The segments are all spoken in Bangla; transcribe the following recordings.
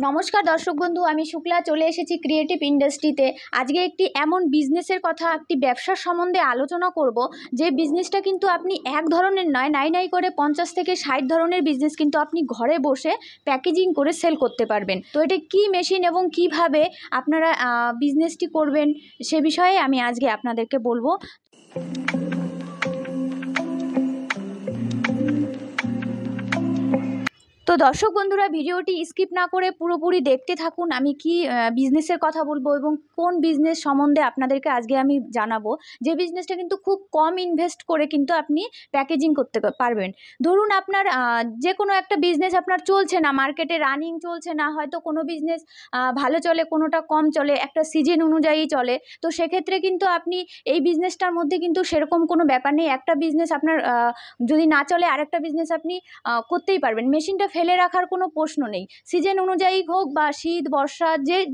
নমস্কার দর্শক বন্ধু, আমি শুক্লা চলে এসেছি ক্রিয়েটিভ ইন্ডাস্ট্রিতে। আজকে একটি এমন বিজনেসের কথা, একটি ব্যবসার সম্বন্ধে আলোচনা করব যে বিজনেসটা কিন্তু আপনি এক ধরনের নয়, নাই নাই করে 50 থেকে 60 ধরনের বিজনেস কিন্তু আপনি ঘরে বসে প্যাকেজিং করে সেল করতে পারবেন। তো এটা কি মেশিন এবং কিভাবে আপনারা বিজনেসটি করবেন সে বিষয়ে আমি আজকে আপনাদেরকে বলবো। তো দর্শক বন্ধুরা, ভিডিওটি স্কিপ না করে পুরোপুরি দেখতে থাকুন। আমি কি বিজনেসের কথা বলবো এবং কোন বিজনেস সম্বন্ধে আপনাদেরকে আজকে আমি জানাবো, যে বিজনেসটা কিন্তু খুব কম ইনভেস্ট করে কিন্তু আপনি প্যাকেজিং করতে পারবেন। ধরুন আপনার যে কোনো একটা বিজনেস আপনার চলছে না, মার্কেটে রানিং চলছে না, হয়তো কোনো বিজনেস ভালো চলে, কোনোটা কম চলে, একটা সিজন অনুযায়ী চলে। তো সেক্ষেত্রে কিন্তু আপনি এই বিজনেসটার মধ্যে কিন্তু সেরকম কোনো ব্যাপার নেই। একটা বিজনেস আপনার যদি না চলে, আরেকটা বিজনেস আপনি করতেই পারবেন। মেশিনটা ফেলে রাখার কোনো প্রশ্ন নেই। সিজন অনুযায়ী হোক বা শীত বর্ষা,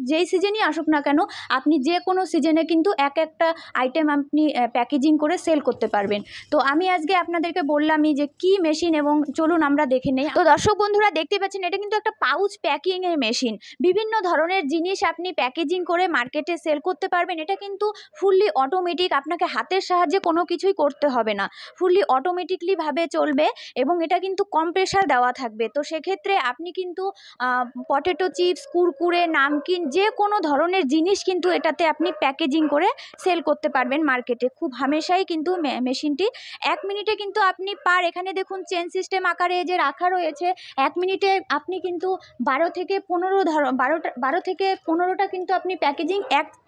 যেই সিজনই আসুক না কেন, আপনি যে কোনো সিজনে কিন্তু একটা আইটেম আপনি প্যাকেজিং করে সেল করতে পারবেন। তো আমি আজকে আপনাদেরকে বললামই যে কি মেশিন, এবং চলুন আমরা দেখে নেই। তো দর্শক বন্ধুরা, দেখতে পাচ্ছেন এটা কিন্তু একটা পাউচ প্যাকিংয়ের মেশিন। বিভিন্ন ধরনের জিনিস আপনি প্যাকেজিং করে মার্কেটে সেল করতে পারবেন। এটা কিন্তু ফুললি অটোমেটিক, আপনাকে হাতের সাহায্যে কোনো কিছুই করতে হবে না, ফুললি অটোমেটিকলি ভাবে চলবে এবং এটা কিন্তু কম্প্রেসার দেওয়া থাকবে। তো সেক্ষেত্রে আপনি কিন্তু পটেটো চিপস, কুরকুরে, নামকিন, যে কোনো ধরনের জিনিস কিন্তু এটাতে আপনি প্যাকেজিং করে সেল করতে পারবেন মার্কেটে। খুব হামেশাই কিন্তু মেশিনটি 1 মিনিটে কিন্তু আপনি এখানে দেখুন চেন সিস্টেম আকারে যে রাখা রয়েছে, 1 মিনিটে আপনি কিন্তু 12 থেকে 15টা কিন্তু আপনি প্যাকেজিং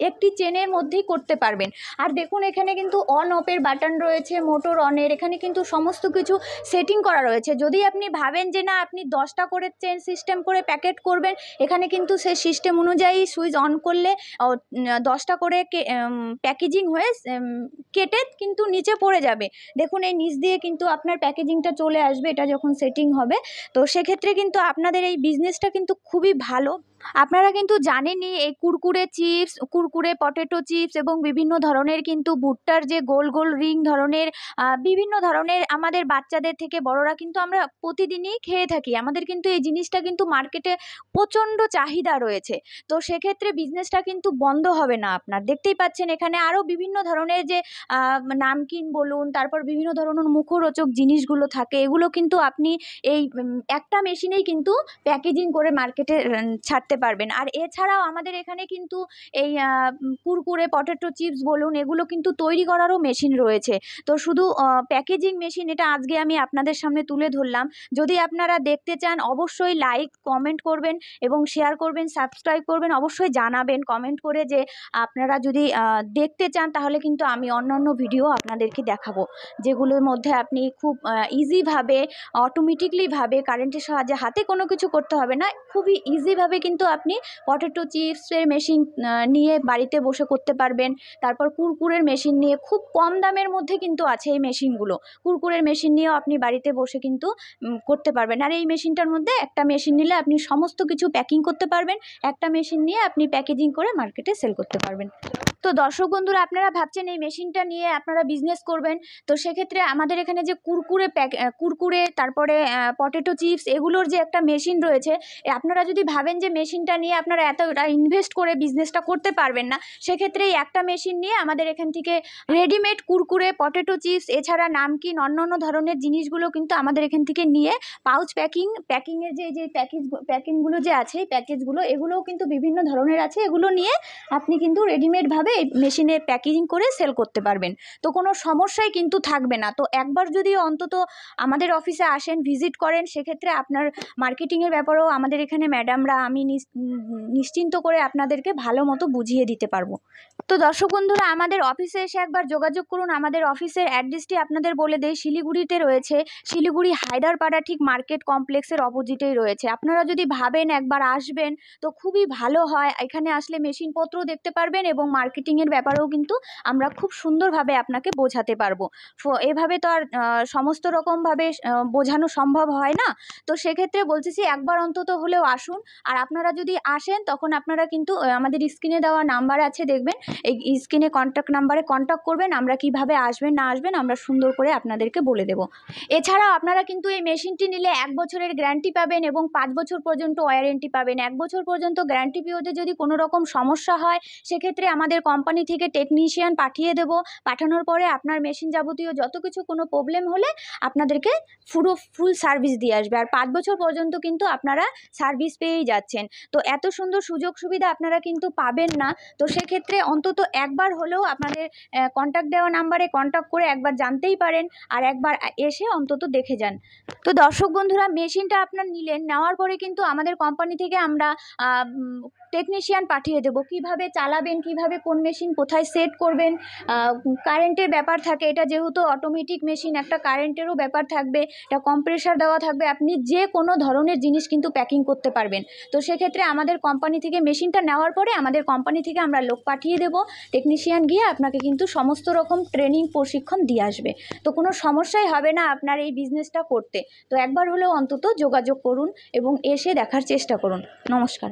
একটি চেনের মধ্যেই করতে পারবেন। আর দেখুন এখানে কিন্তু অন অফের বাটন রয়েছে, মোটর অনের, এখানে কিন্তু সমস্ত কিছু সেটিং করা রয়েছে। যদি আপনি ভাবেন যে না, আপনি 10টা করে চেন সিস্টেম করে প্যাকেট করবেন, এখানে কিন্তু সেই সিস্টেম অনুযায়ী সুইচ অন করলে 10টা করে প্যাকেজিং হয়ে কেটে কিন্তু নিচে পড়ে যাবে। দেখুন এই নিচ দিয়ে কিন্তু আপনার প্যাকেজিংটা চলে আসবে, এটা যখন সেটিং হবে। তো সেক্ষেত্রে কিন্তু আপনাদের এই বিজনেসটা কিন্তু খুবই ভালো। আপনারা কিন্তু জানেনই এই Kurkure chips, Kurkure potato chips এবং বিভিন্ন ধরনের কিন্তু ভুট্টার যে গোল গোল রিং ধরনের বিভিন্ন ধরনের আমাদের বাচ্চাদের থেকে বড়রা কিন্তু আমরা প্রতিদিনই খেয়ে থাকি। আমাদের কিন্তু এই জিনিসটা কিন্তু মার্কেটে প্রচণ্ড চাহিদা রয়েছে। তো সেক্ষেত্রে বিজনেসটা কিন্তু বন্ধ হবে না আপনার। দেখতেই পাচ্ছেন এখানে আরও বিভিন্ন ধরনের যে নামকিন বলুন, তারপর বিভিন্ন ধরনের মুখরোচক জিনিসগুলো থাকে, এগুলো কিন্তু আপনি এই একটা মেশিনেই কিন্তু প্যাকেজিং করে মার্কেটে ছাড়তে পারবেন। আর এছাড়াও আমাদের এখানে কিন্তু এই কুরকুরে পটেটো চিপস বলুন, এগুলো কিন্তু তৈরি করারও মেশিন রয়েছে। তো শুধু প্যাকেজিং মেশিন এটা আজকে আমি আপনাদের সামনে তুলে ধরলাম। যদি আপনারা দেখতে চান অবশ্যই লাইক কমেন্ট করবেন এবং শেয়ার করবেন, সাবস্ক্রাইব করবেন, অবশ্যই জানাবেন কমেন্ট করে যে আপনারা যদি দেখতে চান, তাহলে কিন্তু আমি অন্য ভিডিও আপনাদেরকে দেখাবো, যেগুলোর মধ্যে আপনি খুব ইজিভাবে, অটোমেটিকলিভাবে, কারেন্টের সাহায্যে, হাতে কোনো কিছু করতে হবে না, খুবই ইজিভাবে কিন্তু আপনি পটেটো চিপসের মেশিন নিয়ে বাড়িতে বসে করতে পারবেন। তারপর কুরকুরের মেশিন নিয়ে খুব কম দামের মধ্যে কিন্তু আছে এই মেশিনগুলো। কুরকুরের মেশিন নিয়েও আপনি বাড়িতে বসে কিন্তু করতে পারবেন। আর এই মেশিনটার মধ্যে একটা মেশিন নিলে আপনি সমস্ত কিছু প্যাকিং করতে পারবেন, একটা মেশিন নিয়ে আপনি প্যাকেজিং করে মার্কেটে সেল করতে পারবেন। তো দর্শক বন্ধুরা, আপনারা ভাবছেন এই মেশিনটা নিয়ে আপনারা বিজনেস করবেন। তো সেক্ষেত্রে আমাদের এখানে যে কুরকুরে তারপরে পটেটো চিপস, এগুলোর যে একটা মেশিন রয়েছে, আপনারা যদি ভাবেন যে মেশিনটা নিয়ে আপনারা এতটা ইনভেস্ট করে বিজনেসটা করতে পারবেন না, সেক্ষেত্রে এই একটা মেশিন নিয়ে আমাদের এখান থেকে রেডিমেড কুরকুরে, পটেটো চিপস, এছাড়া নামকিন, অন্যান্য ধরনের জিনিসগুলো কিন্তু আমাদের এখান থেকে নিয়ে পাউচ প্যাকিংয়ের যে প্যাকিংগুলো যে আছে, এই প্যাকেজগুলো, এগুলোও কিন্তু বিভিন্ন ধরনের আছে, এগুলো নিয়ে আপনি কিন্তু রেডিমেডভাবে এই মেশিনে প্যাকেজিং করে সেল করতে পারবেন। তো কোনো সমস্যাই কিন্তু থাকবে না। তো একবার যদি অন্তত আমাদের অফিসে আসেন, ভিজিট করেন, সেক্ষেত্রে আপনার মার্কেটিংয়ের ব্যাপারেও আমাদের এখানে ম্যাডামরা, আমি নিশ্চিন্ত করে আপনাদেরকে ভালো মতো বুঝিয়ে দিতে পারবো। তো দর্শক বন্ধুরা, আমাদের অফিসে এসে একবার যোগাযোগ করুন। আমাদের অফিসের অ্যাড্রেসটি আপনাদের বলে দেই, শিলিগুড়িতে রয়েছে, শিলিগুড়ি হায়দারপাড়া ঠিক মার্কেট কমপ্লেক্সের অপোজিটেই রয়েছে। আপনারা যদি ভাবেন একবার আসবেন তো খুবই ভালো হয়। এখানে আসলে মেশিনপত্রও দেখতে পারবেন এবং মার্কেটিং ফিটিংয়ের ব্যাপারেও কিন্তু আমরা খুব সুন্দরভাবে আপনাকে বোঝাতে পারবো। এভাবে তো আর সমস্ত রকমভাবে বোঝানো সম্ভব হয় না। তো সেক্ষেত্রে বলতেছি একবার অন্তত হলেও আসুন। আর আপনারা যদি আসেন তখন আপনারা কিন্তু আমাদের স্ক্রিনে দেওয়া নাম্বার আছে দেখবেন, এই স্ক্রিনে কন্ট্যাক্ট নাম্বারে কন্ট্যাক্ট করবেন। আমরা কিভাবে আসবেন না আসবেন আমরা সুন্দর করে আপনাদেরকে বলে দেব। এছাড়াও আপনারা কিন্তু এই মেশিনটি নিলে 1 বছরের গ্যারান্টি পাবেন এবং 5 বছর পর্যন্ত ওয়ারেন্টি পাবেন। 1 বছর পর্যন্ত গ্যারান্টি পিরিয়ডে যদি কোনো রকম সমস্যা হয় সেক্ষেত্রে আমাদের কোম্পানি থেকে টেকনিশিয়ান পাঠিয়ে দেব। পাঠানোর পরে আপনার মেশিন যাবতীয় যত কিছু কোনো প্রবলেম হলে আপনাদেরকে ফুল সার্ভিস দিয়ে আসবে। আর 5 বছর পর্যন্ত কিন্তু আপনারা সার্ভিস পেয়েই যাচ্ছেন। তো এত সুন্দর সুযোগ সুবিধা আপনারা কিন্তু পাবেন না। তো সেক্ষেত্রে অন্তত একবার হলেও আপনাদের কন্ট্যাক্ট দেওয়া নাম্বারে কন্ট্যাক্ট করে একবার জানতেই পারেন, আর একবার এসে অন্তত দেখে যান। তো দর্শক বন্ধুরা, মেশিনটা আপনার নিলেন, নেওয়ার পরে কিন্তু আমাদের কোম্পানি থেকে আমরা টেকনিশিয়ান পাঠিয়ে দেবো। কিভাবে চালাবেন, কিভাবে কোন মেশিন কোথায় সেট করবেন, কারেন্টের ব্যাপার থাকে, এটা যেহেতু অটোমেটিক মেশিন একটা কারেন্টেরও ব্যাপার থাকবে, এটা কম্প্রেসার দেওয়া থাকবে, আপনি যে কোনো ধরনের জিনিস কিন্তু প্যাকিং করতে পারবেন। তো সেক্ষেত্রে আমাদের কোম্পানি থেকে মেশিনটা নেওয়ার পরে আমাদের কোম্পানি থেকে আমরা লোক পাঠিয়ে দেবো, টেকনিশিয়ান গিয়ে আপনাকে কিন্তু সমস্ত রকম ট্রেনিং প্রশিক্ষণ দিয়ে আসবে। তো কোনো সমস্যাই হবে না আপনার এই বিজনেসটা করতে। তো একবার হলেও অন্তত যোগাযোগ করুন এবং এসে দেখার চেষ্টা করুন। নমস্কার।